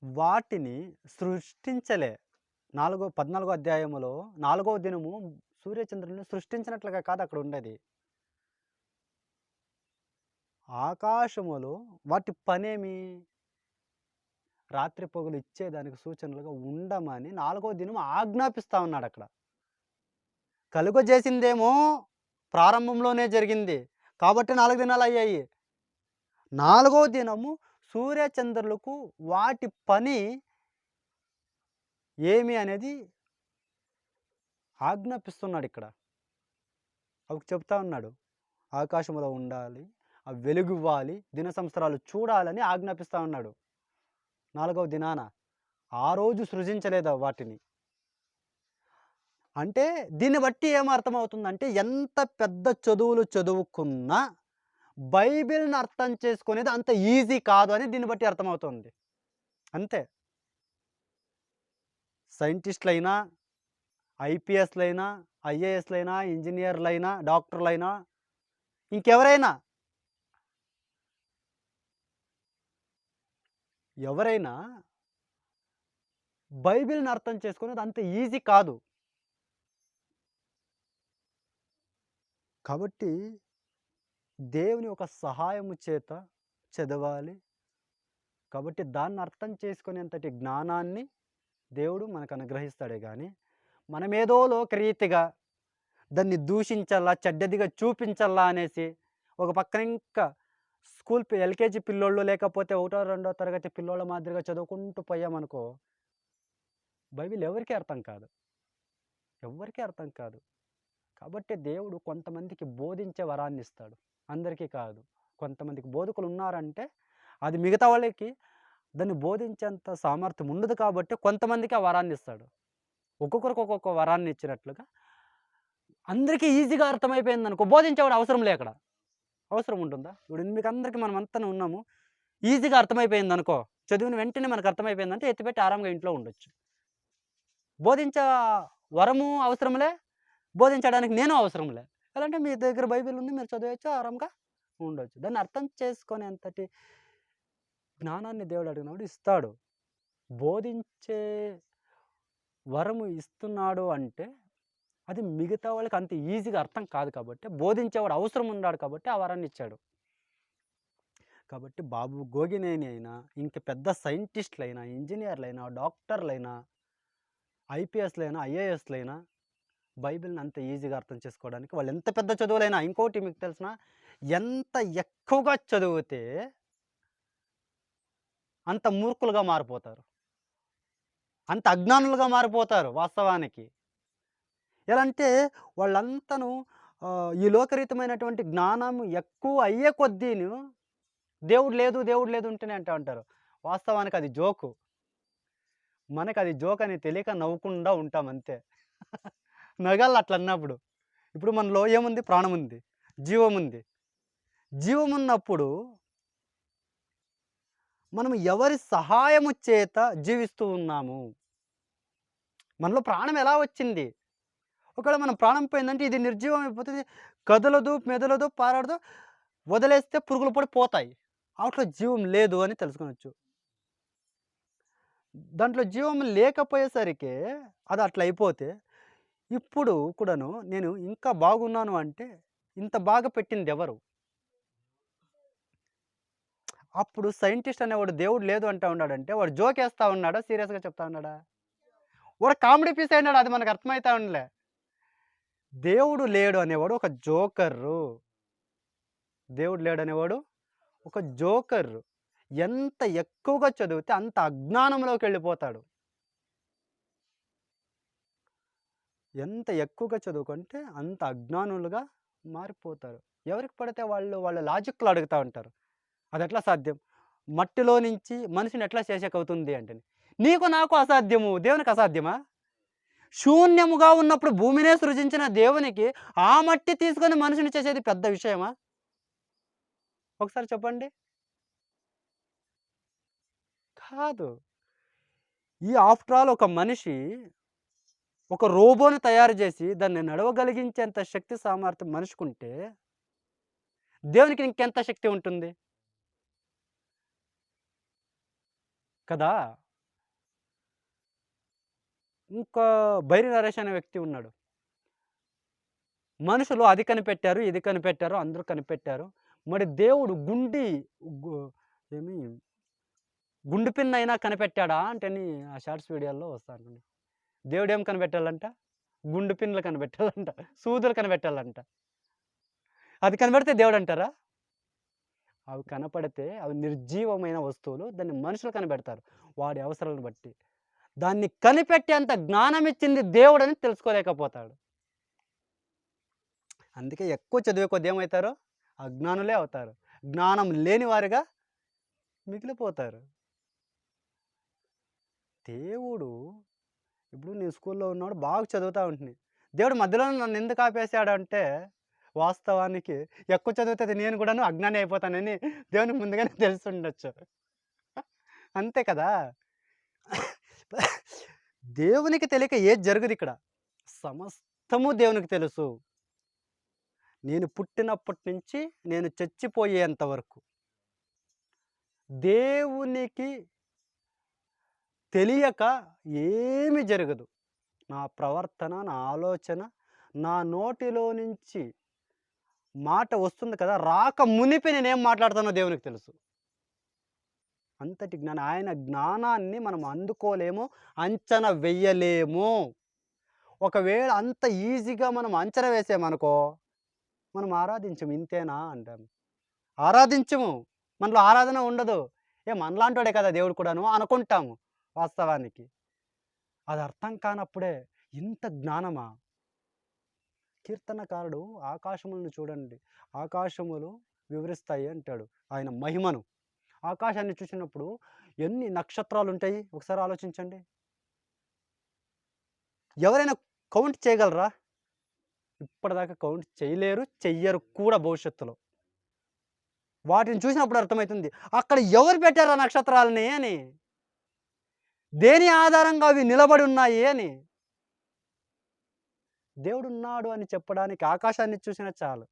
వాటిని సృష్టించలే. 14వ అధ్యాయములో 4వ దినము సూర్యచంద్రులను సృష్టించినట్లుగా కాదు అక్కడ ఉండేది. ఆకాశములో వాటి పనేమి? రాత్రి పొగలు ఇచ్చేదానికి సూచనలుగా ఉండమని 4వ దినం ఆజ్ఞాపిస్తా ఉన్నాడు అక్కడ. కలుగజేసిందేమో ప్రారంభంలోనే జరిగింది కాబట్టి 4 దినాలు అయ్యాయి. 4వ దినము సూర్యచంద్రులకు వాటి పని ఏమి అనేది ఆజ్ఞాపిస్తున్నాడు ఇక్కడ. అవి చెప్తా ఉన్నాడు, ఆకాశంలో ఉండాలి, ఆ వెలుగు ఇవ్వాలి, దిన సంవత్సరాలు చూడాలని ఆజ్ఞాపిస్తూ ఉన్నాడు 4వ దినాన. ఆ రోజు సృజించలేదు వాటిని. అంటే దీన్ని బట్టి ఏమర్థమవుతుందంటే, ఎంత పెద్ద చదువులు చదువుకున్నా బైబిల్‌ని అర్థం చేసుకునేది అంత ఈజీ కాదు అని దీన్ని బట్టి అర్థమవుతుంది. అంతే. సైంటిస్ట్‌లైనా, ఐపీఎస్‌లైనా, ఐఏఎస్‌లైనా, ఇంజినీర్‌లైనా, డాక్టర్‌లైనా, ఇంకెవరైనా, ఎవరైనా బైబిల్‌ని అర్థం చేసుకునేది అంత ఈజీ కాదు. కాబట్టి దేవుని యొక్క సహాయము చేత చదవాలి. కాబట్టి దాన్ని అర్థం చేసుకునేంతటి జ్ఞానాన్ని దేవుడు మనకు అనుగ్రహిస్తాడే గానీ, మనమేదో లోకరీతిగా దాన్ని దూషించాలా, చెడ్డదిగా చూపించాలా అనేసి, ఒక పక్కన ఇంకా ఎల్‌కేజీ పిల్లోళ్ళు లేకపోతే ఒకటో, రెండో తరగతి పిల్లోళ్ళ మాదిరిగా చదువుకుంటూ పోయామనుకో, బైబిల్ ఎవరికీ అర్థం కాదు. ఎవ్వరికీ అర్థం కాదు. కాబట్టి దేవుడు కొంతమందికి బోధించే వరాన్నిస్తాడు. అందరికీ కాదు. కొంతమందికి బోధకులున్నారంటే, అది మిగతా వాళ్ళకి దాన్ని బోధించేంత సామర్థ్యం ఉండదు కాబట్టి కొంతమందికి ఆ వరాన్నిస్తాడు. ఒక్కొక్కరికి ఒక్కొక్క వరాన్నిచ్చినట్లుగా అందరికీ ఈజీగా అర్థమైపోయిందనుకో, బోధించేవాడు అవసరం లే అక్కడ. అవసరం ఉంటుందా? ఇప్పుడు మీకందరికి మనమంతాను ఉన్నాము. ఈజీగా అర్థమైపోయిందనుకో, చదివిన వెంటనే మనకు అర్థమైపోయిందంటే ఎత్తిపెట్టి ఆరాంగా ఇంట్లో ఉండొచ్చు. బోధించే వరము అవసరంలే, బోధించడానికి నేను అవసరంలే. ఎలా అంటే మీ దగ్గర బైబిల్ ఉంది. మీరు చదివేయచ్చు, ఆరాంగా ఉండొచ్చు. దాన్ని అర్థం చేసుకునేంతటి జ్ఞానాన్ని దేవుడు అడిగినప్పుడు ఇస్తాడు. బోధించే వరము ఇస్తున్నాడు అంటే, అది మిగతా వాళ్ళకి అంత ఈజీగా అర్థం కాదు కాబట్టి, బోధించేవాడు అవసరం ఉన్నాడు కాబట్టి ఆ వరాన్ని ఇచ్చాడు. కాబట్టి బాబు గోగినేని అయినా, ఇంక పెద్ద సైంటిస్ట్‌లైనా, ఇంజినీర్‌లైనా, డాక్టర్‌లైనా, ఐపీఎస్‌లైనా, ఐఏఎస్‌లైనా బైబిల్‌ని అంత ఈజీగా అర్థం చేసుకోవడానికి వాళ్ళు ఎంత పెద్ద చదువులైనా, ఇంకోటి మీకు తెలుసునా? ఎంత ఎక్కువగా చదివితే అంత మూర్ఖులుగా మారిపోతారు. అంత అజ్ఞానులుగా మారిపోతారు వాస్తవానికి. ఎలా అంటే వాళ్ళంతాను ఈ లోకరీతమైనటువంటి జ్ఞానం ఎక్కువ అయ్యే కొద్దీను దేవుడు లేదు, దేవుడు లేదు ఉంటేనే అంటా ఉంటారు. వాస్తవానికి అది జోకు. మనకది జోకని తెలియక నవ్వుకుండా ఉంటాం అంతే. నగాలి అట్లన్నప్పుడు. ఇప్పుడు మనలో ఏముంది? ప్రాణముంది. జీవముంది. జీవమున్నప్పుడు మనం ఎవరి సహాయము చేత జీవిస్తూ ఉన్నాము? మనలో ప్రాణం ఎలా వచ్చింది? ఒకవేళ మనం ప్రాణం పోయిందంటే ఇది నిర్జీవం అయిపోతది. కదలదు, మెదలదు, పారాడదు. వదిలేస్తే పురుగులు పడి పోతాయి. ఆటిలో జీవం లేదు అని తెలుసుకొనొచ్చు. దాంట్లో జీవం లేకపోయేసరికే అది అట్లా అయిపోతే, ఇప్పుడు కూడాను నేను ఇంకా బాగున్నాను అంటే, ఇంత బాగా పెట్టిందెవరు? అప్పుడు సైంటిస్ట్ అనేవాడు దేవుడు లేదు అంటా ఉన్నాడంటే, వాడు జోకేస్తా ఉన్నాడా? సీరియస్‌గా చెప్తా ఉన్నాడా? వాడు కామెడీ పీస్ అయినాడు. అది మనకు అర్థమైతా ఉండలే. దేవుడు లేడు అనేవాడు ఒక జోకర్రు. దేవుడు లేడనేవాడు ఒక జోకర్. ఎంత ఎక్కువగా చదివితే అంత అజ్ఞానంలోకెళ్ళిపోతాడు. ఎంత ఎక్కువగా చదువుకుంటే అంత అజ్ఞానులుగా మారిపోతారు. ఎవరికి పడితే వాళ్ళు వాళ్ళ లాజిక్‌లు అడుగుతా ఉంటారు. అదెట్లా సాధ్యం? మట్టిలో నుంచి మనిషిని ఎట్లా చేసేకవుతుంది అంటని. నీకు నాకు అసాధ్యము. దేవునికి అసాధ్యమా? శూన్యముగా ఉన్నప్పుడు భూమినే సృజించిన దేవునికి ఆ మట్టి తీసుకొని మనిషిని చేసేది పెద్ద విషయమా? ఒకసారి చెప్పండి. కాదు. ఆఫ్టర్ ఆల్ ఒక మనిషి ఒక రోబోని తయారు జేసి దాన్ని నడవగలిగించేంత శక్తి సామర్థ్యం మనిషికుంటే, దేవునికి ఇంకెంత శక్తి ఉంటుంది కదా! ఇంకా 'బైరి నరేష్' అనే వ్యక్తి ఉన్నాడు. మనుషులు అది కనిపెట్టారు, ఇది కనిపెట్టారు, అందరూ కనిపెట్టారు. మరి దేవుడు గు ఏమి గుండు పిన్నయినా కనిపెట్టాడా అంటని ఆ షార్ట్స్ వీడియోల్లో వస్తా ఉంటుంది. దేవుడేం కనిపెట్టాలంట? గుండు పిన్నులు కనిపెట్టాలంట. సూదులు కనిపెట్టాలంట. అది కనిపెడితే దేవుడంటారా? అవి కనపడితే అవి నిర్జీవమైన వస్తువులు. దాన్ని మనుషులు కనిపెడతారు. వాడి అవసరాలను బట్టి. దాన్ని కనిపెట్టేంత జ్ఞానం ఇచ్చింది దేవుడని తెలుసుకోలేకపోతాడు. అందుకే ఎక్కువ చదివే కొద్దీ ఏమైతారు? అజ్ఞానులే అవుతారు. జ్ఞానం లేని వారుగా మిగిలిపోతారు. దేవుడు ఇప్పుడు నేను స్కూల్లో ఉన్నప్పుడు బాగా చదువుతా ఉంటిని. దేవుడు మధ్యలోనే నన్నెందుకు ఆపేసాడంటే, వాస్తవానికి ఎక్కువ చదివితే నేను కూడాను అజ్ఞాని అయిపోతానని దేవునికి ముందుగానే తెలిసుండొచ్చు. అంతే కదా! దేవునికి తెలియక ఏది జరగదిక్కడ. సమస్తము దేవునికి తెలుసు. నేను పుట్టినప్పటి నుంచి నేను చచ్చిపోయేంత వరకు. దేవునికి తెలియక ఏమి జరగదు. నా ప్రవర్తన, నా ఆలోచన, నా నోటిలో నుంచి మాట వస్తుంది కదా! రాక మునిపే నేనేం మాట్లాడుతానో దేవునికి తెలుసు. అంతటి జ్ఞానం. ఆయన జ్ఞానాన్ని మనం అందుకోలేము, అంచనా వెయ్యలేము. ఒకవేళ అంత ఈజీగా మనం అంచనా వేసామనుకో, మనం ఆరాధించము. ఇంతేనా అంటాం. ఆరాధించము. మనలో ఆరాధన ఉండదు. మనలాంటోడే కదా దేవుడు కూడాను అనుకుంటాము వాస్తవానికి. అది అర్థం కానప్పుడే ఇంత జ్ఞానమా? కీర్తనకారుడు ఆకాశములను చూడండి. ఆకాశములు వివరిస్తాయి అంటాడు ఆయన మహిమను. ఆకాశాన్ని చూసినప్పుడు ఎన్ని నక్షత్రాలుంటాయి ఒకసారి ఆలోచించండి. ఎవరైనా కౌంట్ చేయగలరా? ఇప్పటిదాకా కౌంట్ చేయలేరు, చెయ్యరు కూడా భవిష్యత్తులో. వాటిని చూసినప్పుడు అర్థమైతుంది. అక్కడ ఎవరు పెట్టారు ఆ నక్షత్రాలని అని? దేని ఆధారంగా అవి నిలబడి ఉన్నాయి అని? దేవుడున్నాడు అని చెప్పడానికి ఆకాశాన్ని చూసినా చాలు.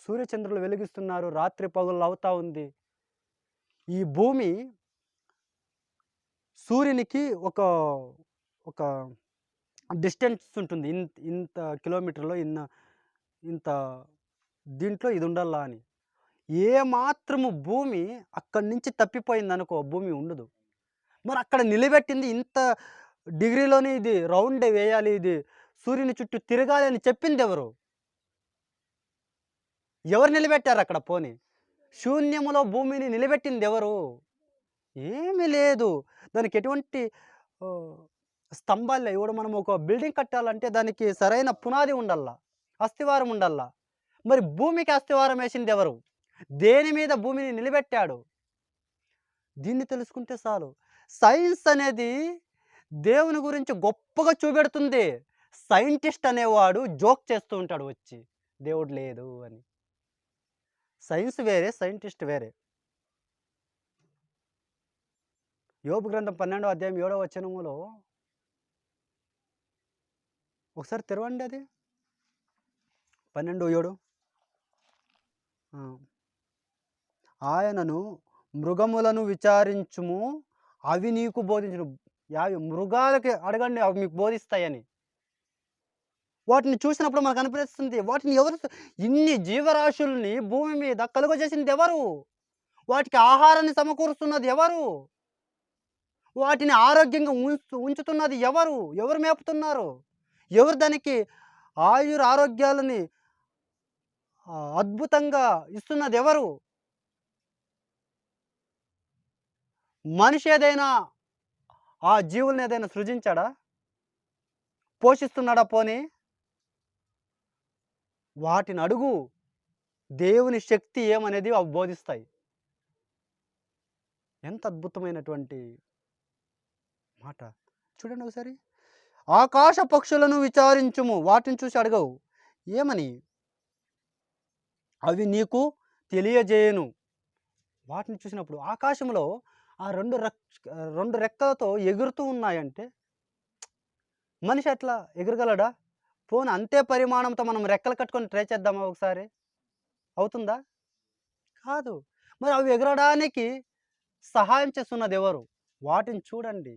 సూర్యచంద్రులు వెలిగిస్తున్నారు. రాత్రి పగళ్ళు అవుతా ఉంది. ఈ భూమి సూర్యునికి ఒక ఒక డిస్టెన్స్ ఉంటుంది. ఇంత కిలోమీటర్‌లో ఇంత దీంట్లో ఇది ఉండాలా అని. ఏ మాత్రము భూమి అక్కడి నుంచి తప్పిపోయిందనుకో భూమి ఉండదు. మరి అక్కడ నిలబెట్టింది ఇంత డిగ్రీలోనే ఇది రౌండ్ వేయాలి, ఇది సూర్యుని చుట్టూ తిరగాలి అని చెప్పిందెవరు? ఎవరు నిలబెట్టారు అక్కడ పోనీ? శూన్యములో భూమిని నిలబెట్టిందెవరు? ఏమీ లేదు. దానికి ఎటువంటి ఆహ్, స్తంభాలు లేవు. ఇప్పుడు మనం ఒక బిల్డింగ్ కట్టాలంటే దానికి సరైన పునాది ఉండల్లా. అస్థివారం ఉండల్లా. మరి భూమికి అస్థివారం ఏసిందెవరు? దేని మీద భూమిని నిలబెట్టాడు? దీన్ని తెలుసుకుంటే చాలు. సైన్స్ అనేది దేవుని గురించి గొప్పగా చూపెడుతుంది. సైంటిస్ట్ అనేవాడు జోక్ చేస్తూ ఉంటాడు వచ్చి. దేవుడు లేదు అని. సైన్స్ వేరే, సైంటిస్ట్ వేరే. యోబు గ్రంథం 12వ అధ్యాయం 7వ వచనములో ఒకసారి తెరవండి అది. 12:7. ఆ! ఆయనను మృగములను విచారించుము, అవి నీకు బోధించును. యావి మృగాలకి అడగండి అవి మీకు బోధిస్తాయని. వాటిని చూసినప్పుడు మనకనిపిస్తుంది. వాటిని ఎవరు ఇన్ని జీవరాశుల్ని భూమి మీద కలుగజేసిందెవరు? వాటికి ఆహారాన్ని సమకూరుస్తున్నది ఎవరు? వాటిని ఆరోగ్యంగా ఉంచుతున్నది ఎవరు? ఎవరు మేపుతున్నారు? ఎవరు దానికి ఆరోగ్యాలని అద్భుతంగా ఇస్తున్నదెవరు? మనిషి ఏదైనా ఆ జీవుల్ని ఏదైనా సృజించాడా? పోషిస్తున్నాడా పోనీ? వాటిని అడుగు. దేవుని శక్తి ఏమనేది అవి బోధిస్తాయి. ఎంత అద్భుతమైనటువంటి మాట. చూడండి ఒకసారి. ఆకాశ పక్షులను విచారించుము. వాటిని చూసి అడగవు. ఏమని? అవి నీకు తెలియజేయును. వాటిని చూసినప్పుడు ఆకాశంలో ఆ 2 రెక్కలతో ఎగురుతూ ఉన్నాయంటే మనిషి అట్లా ఎగరగలడా? పోనీ అంతే పరిమాణంతో మనం రెక్కలు కట్టుకొని ట్రై చేద్దామా ఒకసారి? అవుతుందా? కాదు. మరి అవి ఎగరడానికి సహాయం చేస్తున్నదెవరు? వాటిని చూడండి.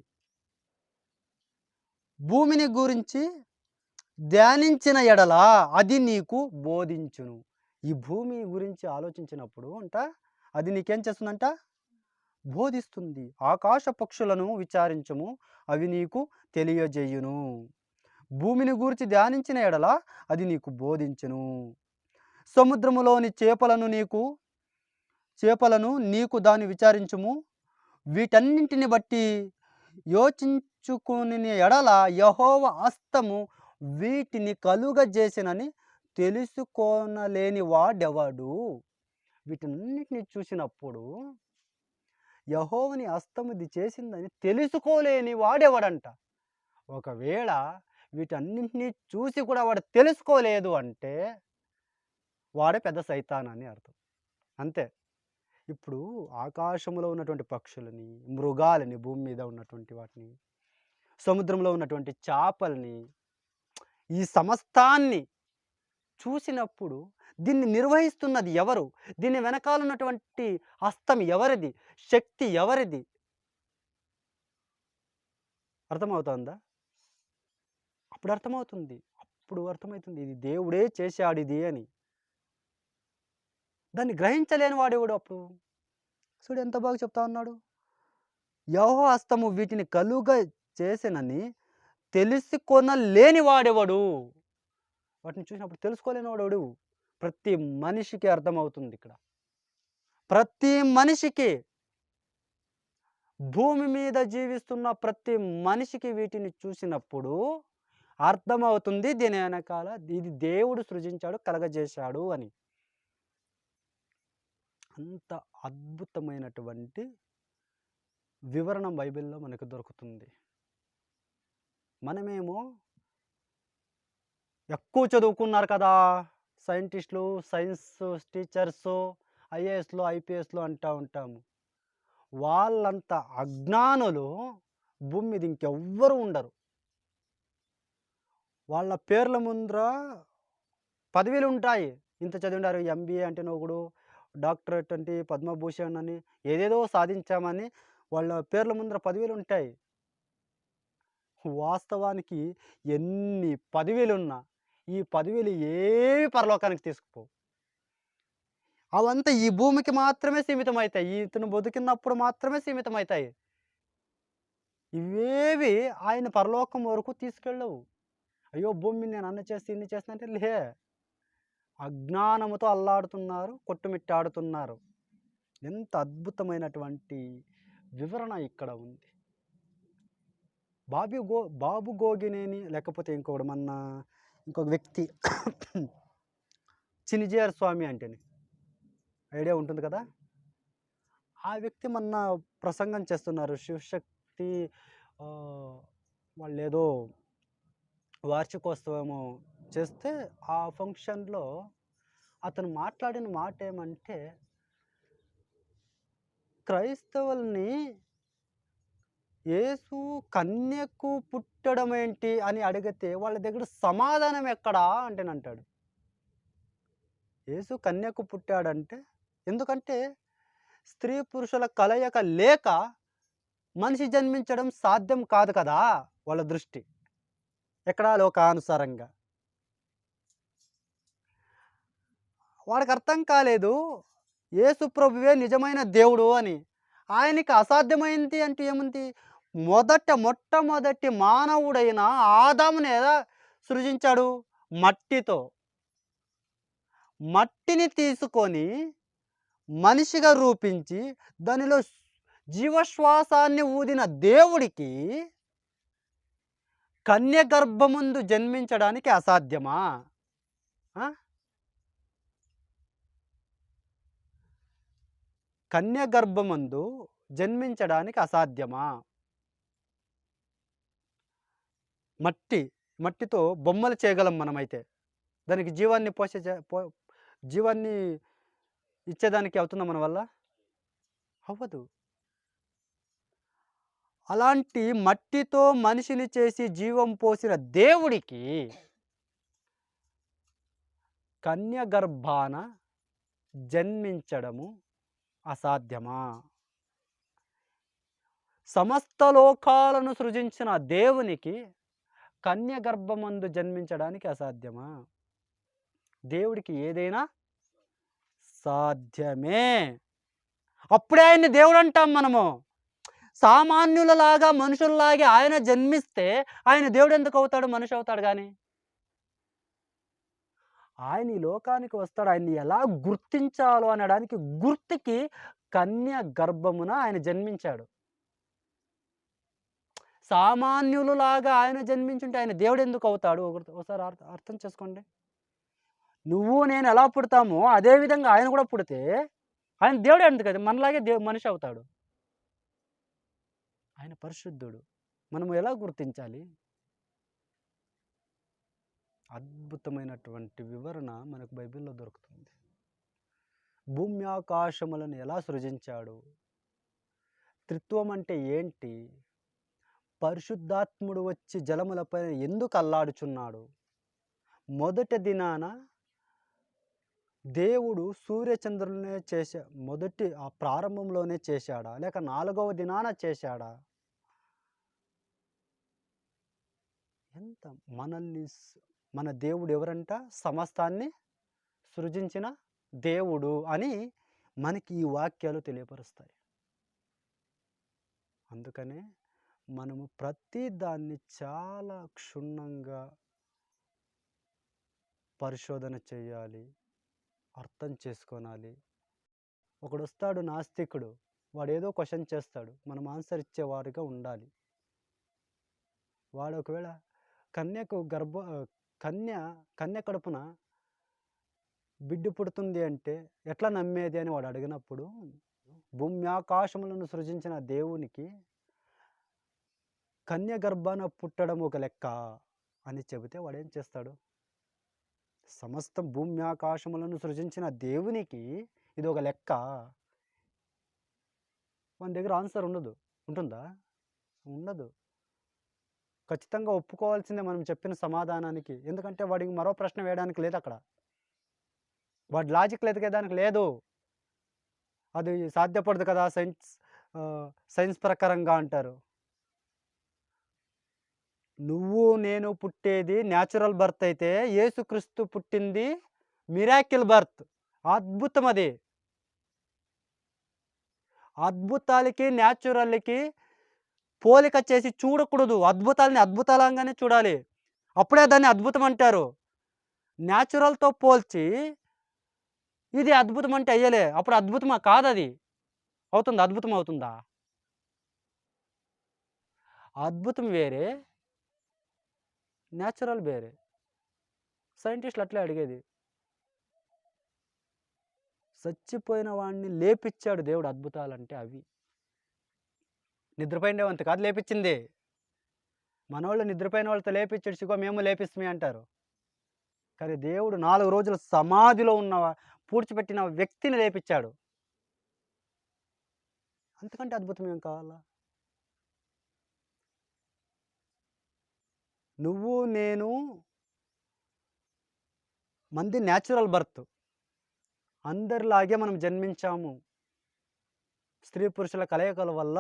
భూమిని గురించి ధ్యానించిన ఎడల అది నీకు బోధించును. ఈ భూమి గురించి ఆలోచించినప్పుడు అది నీకేం చేస్తుందంట? బోధిస్తుంది. ఆకాశ పక్షులను విచారించుము, అవి నీకు తెలియజేయును. భూమిని గూర్చి ధ్యానించిన ఎడల అది నీకు బోధించును. సముద్రములోని చేపలను నీకు దాన్ని విచారించుము. వీటన్నింటిని బట్టి యోచించుకొనిన ఎడల యెహోవా హస్తము వీటిని కలుగజేసెనని తెలుసుకొనలేని వాడెవడు? వీటన్నిటిని చూసినప్పుడు యెహోవాని హస్తం ఇది చేసిందని తెలుసుకోలేని వాడెవడంట? ఒకవేళ వీటన్నింటినీ చూసి కూడా వాడు తెలుసుకోలేదు అంటే, వాడే పెద్ద సైతాన్ అని అర్థం. అంతే. ఇప్పుడు ఆకాశంలో ఉన్నటువంటి పక్షులని, మృగాలని, భూమి మీద ఉన్నటువంటి వాటిని, సముద్రంలో ఉన్నటువంటి చేపల్ని, ఈ సమస్తాన్ని చూసినప్పుడు దీన్ని నిర్వహిస్తున్నది ఎవరు? దీని వెనకాల ఉన్నటువంటి హస్తం ఎవరిది? శక్తి ఎవరిది? అర్థమవుతోందా? అప్పుడు అర్థమవుతుంది. అప్పుడు అర్థమైతుంది ఇది దేవుడే చేశాడిది అని. దాన్ని గ్రహించలేని వాడెవడు అప్పుడు? చూడు ఎంత బాగా చెప్తా ఉన్నాడు. యెహోవా హస్తము వీటిని కలుగ చేసెనని తెలుసుకొనలేని వాడెవడు? వాటిని చూసినప్పుడు తెలుసుకోలేని వాడెవడు? ప్రతి మనిషికి అర్థమవుతుంది ఇక్కడ. ప్రతి మనిషికి, భూమి మీద జీవిస్తున్న ప్రతి మనిషికి వీటిని చూసినప్పుడు అర్థమవుతుంది దీని వెనకాల ఇది దేవుడు సృజించాడు, కలగజేశాడు అని. అంత అద్భుతమైనటువంటి వివరణ బైబిల్‌లో మనకు దొరుకుతుంది. మనమేమో ఎక్కువ చదువుకున్నారు కదా! సైంటిస్టులు, సైన్స్ టీచర్సు, ఐఏఎస్‌లు, ఐపీఎస్‌లు అంటా ఉంటాము. వాళ్ళంత అజ్ఞానులు భూమి మీద ఇంకెవ్వరు ఉండరు. వాళ్ళ పేర్ల ముందర పదవులుంటాయి. ఇంత చదివిండారు, ఎంబీఏ అంటేనే ఒకడు, డాక్టరేట్ అంటే పద్మభూషణ్ అని ఏదేదో సాధించామని వాళ్ళ పేర్ల ముందర పదవులుంటాయి. వాస్తవానికి ఎన్ని పదవులున్నా ఈ పదవులు ఏవి పరలోకానికి తీసుకుపోవు. అవంతా ఈ భూమికి మాత్రమే సీమితమవుతాయి. ఇతను బతికినప్పుడు మాత్రమే సీమితమవుతాయి. ఇవేవి ఆయన పరలోకం వరకు తీసుకెళ్ళవు. అయ్యో! భూమి మీద నేను అన్ని చేస్తా, ఇన్ని చేస్తా అంటే లే. అజ్ఞానముతో అల్లాడుతున్నారు, కొట్టుమిట్టాడుతున్నారు. ఎంత అద్భుతమైనటువంటి వివరణ ఇక్కడ ఉంది. బాబు గోగినేని లేకపోతే ఇంకొక వ్యక్తి చినిజేఆర్ స్వామి అంటేనే ఐడియా ఉంటుంది కదా! ఆ వ్యక్తి మొన్న ప్రసంగం చేస్తున్నారు. శివశక్తి వాళ్ళేదో వార్షికోత్సవము చేస్తే ఆ ఫంక్షన్‌లో అతను మాట్లాడిన మాట ఏమంటే, క్రైస్తవుల్ని యేసు కన్యకు పుట్టడం ఏంటి అని అడిగితే వాళ్ళ దగ్గర సమాధానం ఎక్కడా అంటాడు. యేసు కన్యకు పుట్టాడంటే ఎందుకంటే స్త్రీ పురుషుల కలయిక లేక మనిషి జన్మించడం సాధ్యం కాదు కదా! వాళ్ళ దృష్టి. ఎక్కడా లోకానుసారంగా. వాడికి అర్థం కాలేదు యేసు ప్రభువే నిజమైన దేవుడు అని. ఆయనకి అసాధ్యమైంది అంటే ఏముంది? మొట్టమొదటి మానవుడైన ఆదాముని ఎలా సృజించాడు? మట్టితో. మట్టిని తీసుకొని మనిషిగా రూపించి దానిలో జీవశ్వాసాన్ని ఊదిన దేవుడికి కన్య గర్భమందు జన్మించడానికి అసాధ్యమా? కన్య గర్భమందు జన్మించడానికి అసాధ్యమా? మట్టితో బొమ్మలు చేయగలం మనమైతే. దానికి జీవాన్ని ఇచ్చేదానికి అవుతుందా మన వల్ల? అవ్వదు. అలాంటి మట్టితో మనిషిని చేసి జీవం పోసిన దేవుడికి కన్య గర్భాన జన్మించడము అసాధ్యమా? సమస్త లోకాలను సృజించిన దేవునికి కన్య గర్భమందు జన్మించడానికి అసాధ్యమా? దేవుడికి ఏదైనా సాధ్యమే. అప్పుడే ఆయన్ని దేవుడు అంటాం మనము. సామాన్యులలాగా మనుషుల్లాగే ఆయన జన్మిస్తే ఆయన దేవుడు ఎందుకు అవుతాడు? మనిషి అవుతాడు గాని. ఆయన ఈ లోకానికి వస్తాడు. ఆయన్ని ఎలా గుర్తించాలో అనడానికి గుర్తుకి కన్య గర్భమున ఆయన జన్మించాడు. సామాన్యులులాగా ఆయన జన్మించుంటే ఆయన దేవుడు ఎందుకు అవుతాడు? ఒకసారి అర్థం చేసుకోండి. నువ్వు నేను ఎలా పుడతామో అదే విధంగా ఆయన కూడా పుడితే ఆయన దేవుడే ఎందుకు కదా? మనలాగే మనిషి అవుతాడు. ఆయన పరిశుద్ధుడు. మనం ఎలా గుర్తించాలి? అద్భుతమైనటువంటి వివరణ మనకు బైబిల్లో దొరుకుతుంది. భూమి ఆకాశములను ఎలా సృజించాడు, త్రిత్వం అంటే ఏంటి, పరిశుద్ధాత్ముడు వచ్చి జలములపై ఎందుకు అల్లాడుచున్నాడు, మొదటి దినాన దేవుడు సూర్యచంద్రులనే మొదటి ఆ ప్రారంభంలోనే చేశాడా, లేక 4వ దినాన చేశాడా? ఎంత మన దేవుడు ఎవరంట? సమస్తాన్ని సృజించిన దేవుడు అని మనకి ఈ వాక్యాలు తెలియపరుస్తాయి. అందుకనే మనము ప్రతి దాన్ని చాలా క్షుణ్ణంగా పరిశోధన చేయాలి, అర్థం చేసుకోనాలి. ఒకడొస్తాడు నాస్తికుడు, వాడు ఏదో క్వశ్చన్ చేస్తాడు, మనం ఆన్సర్ ఇచ్చేవారుగా ఉండాలి. వాడు ఒకవేళ కన్య కడుపున బిడ్డ పుడుతుంది అంటే ఎట్లా నమ్మేది అని వాడు అడిగినప్పుడు, భూమి ఆకాశములను సృజించిన దేవునికి కన్య గర్భాన పుట్టడం ఒక లెక్క అని చెబితే వాడేం చేస్తాడు? సమస్తం భూమి ఆకాశములను సృజించిన దేవునికి ఇది ఒక లెక్క, మన దగ్గర ఆన్సర్ ఉండదు. ఉంటుందా? ఉండదు. ఖచ్చితంగా ఒప్పుకోవాల్సిందే మనం చెప్పిన సమాధానానికి. ఎందుకంటే వాడికి మరో ప్రశ్న వేయడానికి లేదు, అక్కడ వాడి లాజిక్ ఎదిగేదానికి లేదు. అది సాధ్యపడదు కదా సైన్స్ ప్రకారంగా అంటారు. నువ్వు నేను పుట్టేది న్యాచురల్ బర్త్ అయితే, యేసుక్రీస్తు పుట్టింది మిరాకిల్ బర్త్, అద్భుతం. అది అద్భుతాలకి న్యాచురల్కి పోలిక చేసి చూడకూడదు. అద్భుతాలని అద్భుతాలంగానే చూడాలి, అప్పుడే దాన్ని అద్భుతం అంటారు. న్యాచురల్తో పోల్చి ఇది అద్భుతం అంటే అయ్యలే, అప్పుడు అద్భుతమా? కాదది. అవుతుందా? అద్భుతం అవుతుందా? అద్భుతం వేరే, న్యాచురల్ వేరే. సైంటిస్టులు అట్లే అడిగేది. చచ్చిపోయిన వాడిని లేపిచ్చాడు దేవుడు. అద్భుతాలంటే అవి. నిద్రపోయినవంత కాదు లేపించింది. మనోళ్ళు నిద్రపోయిన వాళ్ళతో లేపించాడు, సిగో మేము లేపిస్తామే అంటారు. కానీ దేవుడు 4 రోజులు సమాధిలో ఉన్న పూడ్చిపెట్టిన వ్యక్తిని లేపించాడు. అంతకంటే అద్భుతం ఏం కావాలా? నువ్వు నేను మంది న్యాచురల్ బర్త్, అందరిలాగే మనం జన్మించాము. స్త్రీ పురుషుల కలయికల వల్ల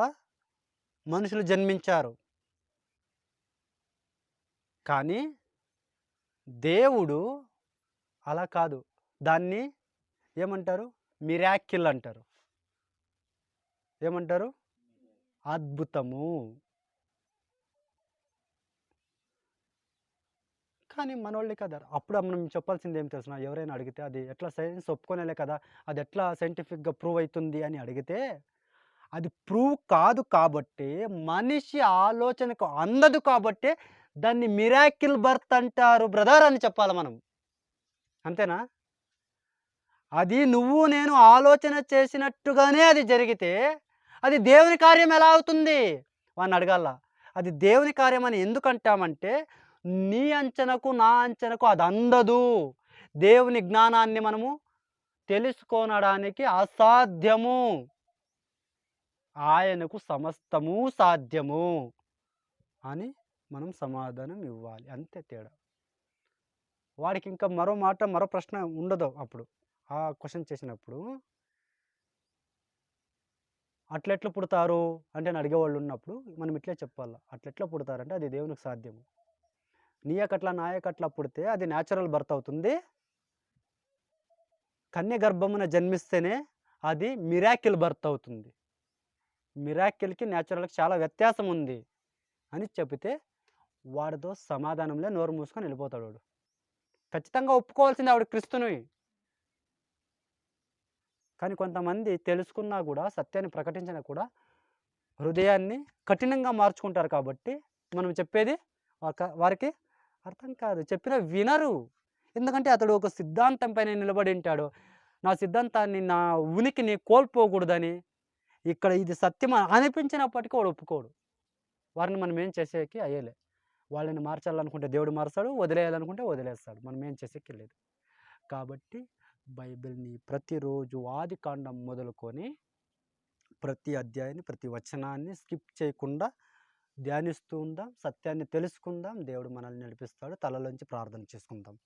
మనుషులు జన్మించారు. కానీ దేవుడు అలా కాదు. దాన్ని ఏమంటారు? మిరాకిల్ అంటారు. ఏమంటారు? అద్భుతము. కానీ మనోళ్ళే కదా. అప్పుడు మనం చెప్పాల్సింది ఏం తెలుసునా? ఎవరైనా అడిగితే అది ఎట్లా సైన్స్ ఒప్పుకోనేలే కదా, అది ఎట్లా సైంటిఫిక్గా ప్రూవ్ అవుతుంది అని అడిగితే, అది ప్రూవ్ కాదు కాబట్టి, మనిషి ఆలోచనకు అందదు కాబట్టి దాన్ని మిరాకిల్ బర్త్ అంటారు బ్రదర్ అని చెప్పాలి మనం. అంతేనా? అది నువ్వు నేను ఆలోచన చేసినట్టుగానే అది జరిగితే అది దేవుని కార్యం ఎలా అవుతుంది? వాడిని అడగాల. అది దేవుని కార్యం అని ఎందుకంటామంటే, నీ అంచనకు నా అంచనకు అది అందదు. దేవుని జ్ఞానాన్ని మనము తెలుసుకోనడానికి అసాధ్యము. ఆయనకు సమస్తము సాధ్యము అని మనం సమాధానం ఇవ్వాలి. అంతే తేడా. వాడికి ఇంకా మరో ప్రశ్న ఉండదు. అప్పుడు ఆ క్వశ్చన్ చేసినప్పుడు అట్లెట్లా పుడతారు అంటే అడిగేవాళ్ళు ఉన్నప్పుడు మనం ఇట్లే చెప్పాలి. అట్లెట్లా పుడతారంటే అది దేవునికి సాధ్యము. నీయకట్లా నాయకట్లా పుడితే అది న్యాచురల్ బర్త్ అవుతుంది. కన్య గర్భమున జన్మిస్తేనే అది మిరాకిల్ బర్త్ అవుతుంది. మిరాకిల్కి న్యాచురల్కి చాలా వ్యత్యాసం ఉంది అని చెబితే వాడితో సమాధానంలో నోరు మూసుకొని వెళ్ళిపోతాడు వాడు. ఖచ్చితంగా ఒప్పుకోవాల్సింది ఆవిడ క్రీస్తుని. కానీ కొంతమంది తెలుసుకున్నా కూడా, సత్యాన్ని ప్రకటించినా కూడా హృదయాన్ని కఠినంగా మార్చుకుంటారు కాబట్టి మనం చెప్పేది వారికి అర్థం కాదు, చెప్పినా వినరు. ఎందుకంటే అతడు ఒక సిద్ధాంతం పైన నిలబడి ఉంటాడు. నా సిద్ధాంతాన్ని, నా ఉనికిని కోల్పోకూడదని. ఇక్కడ ఇది సత్యం అనిపించినప్పటికీ వాడు ఒప్పుకోడు. వారిని మనం ఏం చేసేకి అయ్యలే. వాళ్ళని మార్చాలనుకుంటే దేవుడు మారుస్తాడు, వదిలేయాలనుకుంటే వదిలేస్తాడు. మనం ఏం చేసేకి లేదు. కాబట్టి బైబిల్‌ని ప్రతిరోజు ఆదికాండం మొదలుకొని ప్రతి అధ్యాయాన్ని, ప్రతి వచనాన్ని స్కిప్ చేయకుండా ధ్యానిస్తూ ఉందాం. సత్యాన్ని తెలుసుకుందాం. దేవుడు మనల్ని నడిపిస్తాడు. తలలోంచి ప్రార్థన చేసుకుందాం.